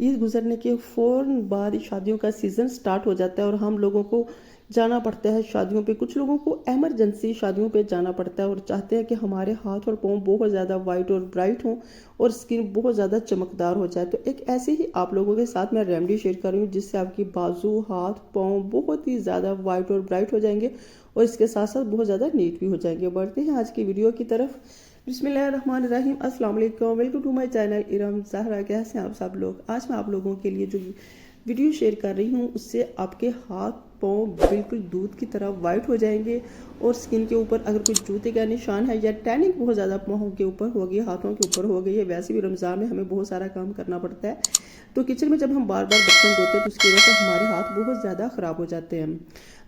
ईद गुजरने के फ़ौरन बाद शादियों का सीज़न स्टार्ट हो जाता है और हम लोगों को जाना पड़ता है शादियों पे। कुछ लोगों को इमरजेंसी शादियों पे जाना पड़ता है और चाहते हैं कि हमारे हाथ और पाँव बहुत ज़्यादा वाइट और ब्राइट हों और स्किन बहुत ज़्यादा चमकदार हो जाए। तो एक ऐसे ही आप लोगों के साथ मैं रेमेडी शेयर कर रही हूँ जिससे आपकी बाजू, हाथ, पाँव बहुत ही ज़्यादा वाइट और ब्राइट हो जाएंगे और इसके साथ साथ बहुत ज़्यादा नीट भी हो जाएंगे। बढ़ते हैं आज की वीडियो की तरफ। बिस्मिल्लाहिर्रहमानिर्रहीम, अस्सलाम वालेकुम, welcome to my channel Iram Zahra. कैसे हैं आप सब लोग? आज मैं आप लोगों के लिए जो वीडियो शेयर कर रही हूँ उससे आपके हाथ पाँव बिल्कुल दूध की तरह वाइट हो जाएंगे और स्किन के ऊपर अगर कोई जूते का निशान है या टैनिंग बहुत ज़्यादा पाँव के ऊपर हो गई, हाथों के ऊपर हो गई है। वैसे भी रमज़ान में हमें बहुत सारा काम करना पड़ता है, तो किचन में जब हम बार बार बर्तन धोते हैं तो उसकी वजह से हमारे हाथ बहुत ज़्यादा ख़राब हो जाते हैं।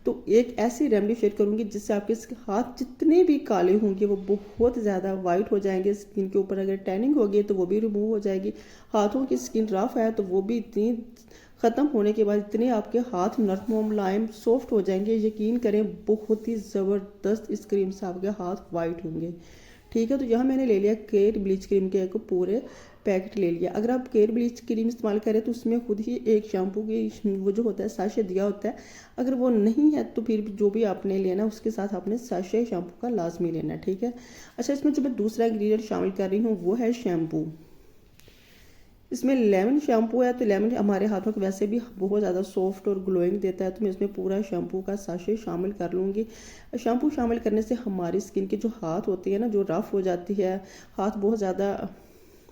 तो एक ऐसी रेमेडी शेयर करूंगी जिससे आपके हाथ जितने भी काले होंगे वो बहुत ज़्यादा वाइट हो जाएंगे। स्किन के ऊपर अगर टैनिंग होगी तो वो भी रिमूव हो जाएगी। हाथों की स्किन रफ है तो वो भी इतनी ख़त्म होने के बाद इतने आपके हाथ नरम मुलायम सॉफ्ट हो जाएंगे, यकीन करें बहुत ही ज़बरदस्त इस क्रीम से आपके हाथ वाइट होंगे। ठीक है, तो यहाँ मैंने ले लिया केयर ब्लीच क्रीम के एक पूरे पैकेट ले लिया। अगर आप केयर ब्लीच क्रीम इस्तेमाल करें तो उसमें खुद ही एक शैम्पू की वो जो होता है साशे दिया होता है। अगर वो नहीं है तो फिर जो भी आपने लेना उसके साथ आपने साशे शैम्पू का लाजमी लेना। ठीक है। अच्छा, इसमें जो मैं दूसरा इंग्रेडिएंट शामिल कर रही हूँ वो है शैम्पू। इसमें लेमन शैम्पू है, तो लेमन हमारे हाथों को वैसे भी बहुत ज़्यादा सॉफ्ट और ग्लोइंग देता है, तो मैं इसमें पूरा शैम्पू का साशे शामिल कर लूँगी। शैम्पू शामिल करने से हमारी स्किन के जो हाथ होती है ना, जो रफ़ हो जाती है, हाथ बहुत ज़्यादा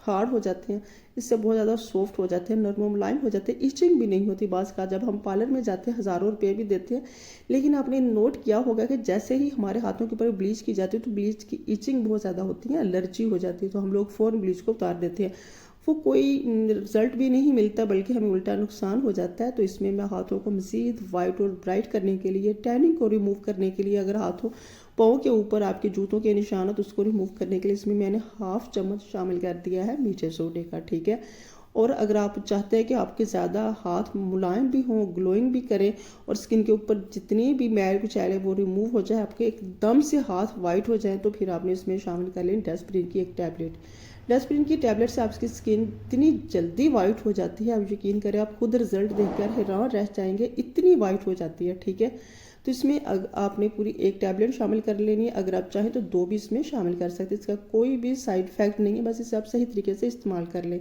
हार्ड हो जाते हैं, इससे बहुत ज़्यादा सॉफ्ट हो जाते हैं, नरम मुलायम हो जाते हैं, इचिंग भी नहीं होती। बाज़ का जब हम पार्लर में जाते हैं हज़ारों रुपये भी देते हैं, लेकिन आपने नोट किया होगा कि जैसे ही हमारे हाथों के ऊपर ब्लीच की जाती है तो ब्लीच की इचिंग बहुत ज़्यादा होती है, एलर्जी हो जाती है, तो हम लोग फ़ौरन ब्लीच को उतार देते हैं। वो कोई रिज़ल्ट भी नहीं मिलता बल्कि हमें उल्टा नुकसान हो जाता है। तो इसमें मैं हाथों को मज़ीद वाइट और ब्राइट करने के लिए, टैनिंग को रिमूव करने के लिए, अगर हाथों पाँव के ऊपर आपके जूतों के निशान हो तो उसको रिमूव करने के लिए इसमें मैंने हाफ चम्मच शामिल कर दिया है मीठे सोडे का। ठीक है। और अगर आप चाहते हैं कि आपके ज़्यादा हाथ मुलायम भी हों, ग्लोइंग भी करें और स्किन के ऊपर जितनी भी मैल कुछ है वो रिमूव हो जाए, आपके एकदम से हाथ वाइट हो जाए, तो फिर आपने इसमें शामिल कर लें डेस्परिन की एक टैबलेट। डेस्परिन की टैबलेट से आपकी स्किन इतनी जल्दी वाइट हो जाती है, आप यकीन करें आप खुद रिजल्ट देखकर हैरान रह जाएंगे, इतनी वाइट हो जाती है। ठीक है। तो इसमें आपने पूरी एक टैबलेट शामिल कर लेनी है। अगर आप चाहें तो 2 भी इसमें शामिल कर सकते हैं, इसका कोई भी साइड इफेक्ट नहीं है, बस इसे आप सही तरीके से इस्तेमाल कर लें।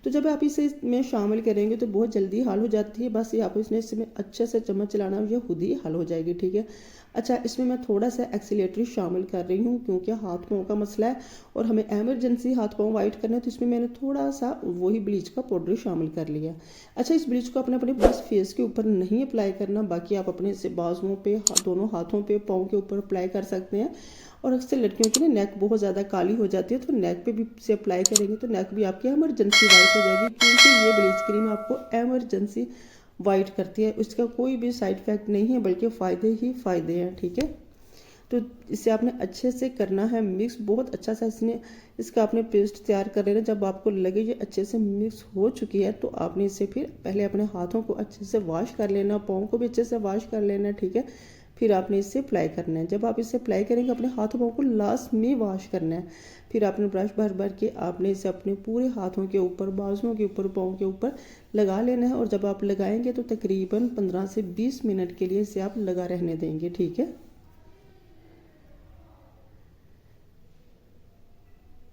तो जब आप इसे इसमें शामिल करेंगे तो बहुत जल्दी हल हो जाती है, बस ये आप इसमें अच्छे से चम्मच चलाना, ये खुद ही हल हो जाएगी। ठीक है। अच्छा, इसमें मैं थोड़ा सा एक्सीलेटरी शामिल कर रही हूँ क्योंकि हाथ पाँव का मसला है और हमें एमरजेंसी हाथ पाँव वाइट करना है, तो इसमें मैंने थोड़ा सा वही ब्लीच का पाउडर शामिल कर लिया। अच्छा, इस ब्लीच को अपने अपने बस फेस के ऊपर नहीं अप्लाई करना, बाकी आप अपने से बाजुओं पे, दोनों हाथों पे, पाँव के ऊपर अप्लाई कर सकते हैं। और अक्सर लड़कियों की ना नेक बहुत ज़्यादा काली हो जाती है, तो नेक पे भी से अप्लाई करेंगे तो नेक भी आपकी एमरजेंसी वाइट हो जाएगी, क्योंकि ये ब्लीच क्रीम आपको एमरजेंसी वाइट करती है। इसका कोई भी साइड इफेक्ट नहीं है बल्कि फ़ायदे ही फ़ायदे हैं। ठीक है। तो इसे आपने अच्छे से करना है मिक्स, बहुत अच्छा सा इसका आपने पेस्ट तैयार कर लेना। जब आपको लगे ये अच्छे से मिक्स हो चुकी है तो आपने इसे फिर पहले अपने हाथों को अच्छे से वॉश कर लेना, पाँव को भी अच्छे से वॉश कर लेना। ठीक है। फिर आपने इसे अप्लाई करना है। जब आप इसे अप्लाई करेंगे अपने हाथों पाँव को लास्ट में वॉश करना है। फिर आपने ब्रश भर भर के आपने इसे अपने पूरे हाथों के ऊपर, बाजुओं के ऊपर, पाँव के ऊपर लगा लेना है। और जब आप लगाएंगे तो तकरीबन 15 से 20 मिनट के लिए इसे आप लगा रहने देंगे। ठीक है।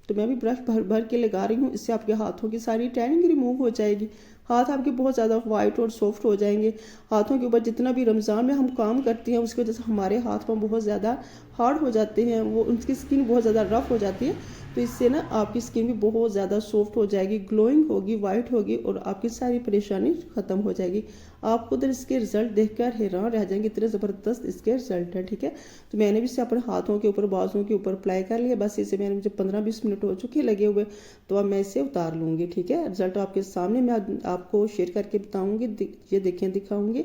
तो मैं भी ब्रश भर भर के लगा रही हूँ, इससे आपके हाथों की सारी टैनिंग रिमूव हो जाएगी, हाथ आपके बहुत ज़्यादा वाइट और सॉफ्ट हो जाएंगे। हाथों के ऊपर जितना भी रमज़ान में हम काम करते हैं उसकी वजह से हमारे हाथ पाँव बहुत ज़्यादा हार्ड हो जाते हैं, वो उनकी स्किन बहुत ज़्यादा रफ हो जाती है। तो इससे ना आपकी स्किन भी बहुत ज़्यादा सॉफ्ट हो जाएगी, ग्लोइंग होगी, वाइट होगी और आपकी सारी परेशानी ख़त्म हो जाएगी। आप खुद इसके रिजल्ट देखकर हैरान रह जाएंगे, इतने ज़बरदस्त इसके रिजल्ट है। ठीक है। तो मैंने भी इसे अपने हाथों के ऊपर, बाजुओं के ऊपर अप्लाई कर लिया। बस इसे मैंने, मुझे 15-20 मिनट हो चुके लगे हुए, तो अब मैं इसे उतार लूँगी। ठीक है। रिजल्ट आपके सामने मैं आपको शेयर करके बताऊँगी, ये देखें, दिखाऊँगी।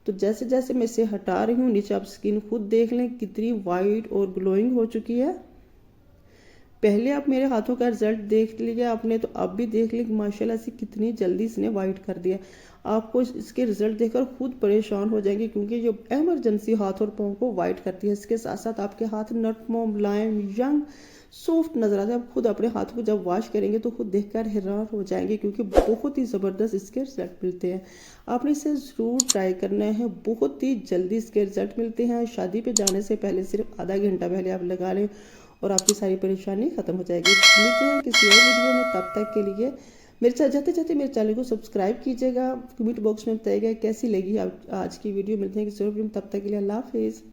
तो जैसे जैसे मैं इसे हटा रही हूँ नीचे आप स्किन खुद देख लें कितनी वाइट और ग्लोइंग हो चुकी है। पहले आप मेरे हाथों का रिजल्ट देख लिया आपने, तो अब भी देख लीजिए माशाल्लाह से कितनी जल्दी इसने वाइट कर दिया। आपको इसके रिजल्ट देखकर खुद परेशान हो जाएंगे, क्योंकि जो इमरजेंसी हाथ और पाँव को वाइट करती है, इसके साथ साथ आपके हाथ नरम मुलायम यंग सॉफ्ट नजर आता है। आप खुद अपने हाथों को जब वॉश करेंगे तो खुद देखकर हैरान हो जाएंगे, क्योंकि बहुत ही ज़बरदस्त इसके रिजल्ट मिलते हैं। आपने इसे ज़रूर ट्राई करना है, बहुत ही जल्दी इसके रिजल्ट मिलते हैं। शादी पे जाने से पहले सिर्फ आधा घंटा पहले आप लगा लें और आपकी सारी परेशानी ख़त्म हो जाएगी। मिलते हैं किसी और वीडियो में, तब तक के लिए मेरे साथ जाते जाते मेरे चैनल को सब्सक्राइब कीजिएगा। कमेंट बॉक्स में बताइएगा कैसी लगी आज की वीडियो। मिलते हैं किसी और वीडियो में, तब तक के लिए अल्लाह हाफिज़।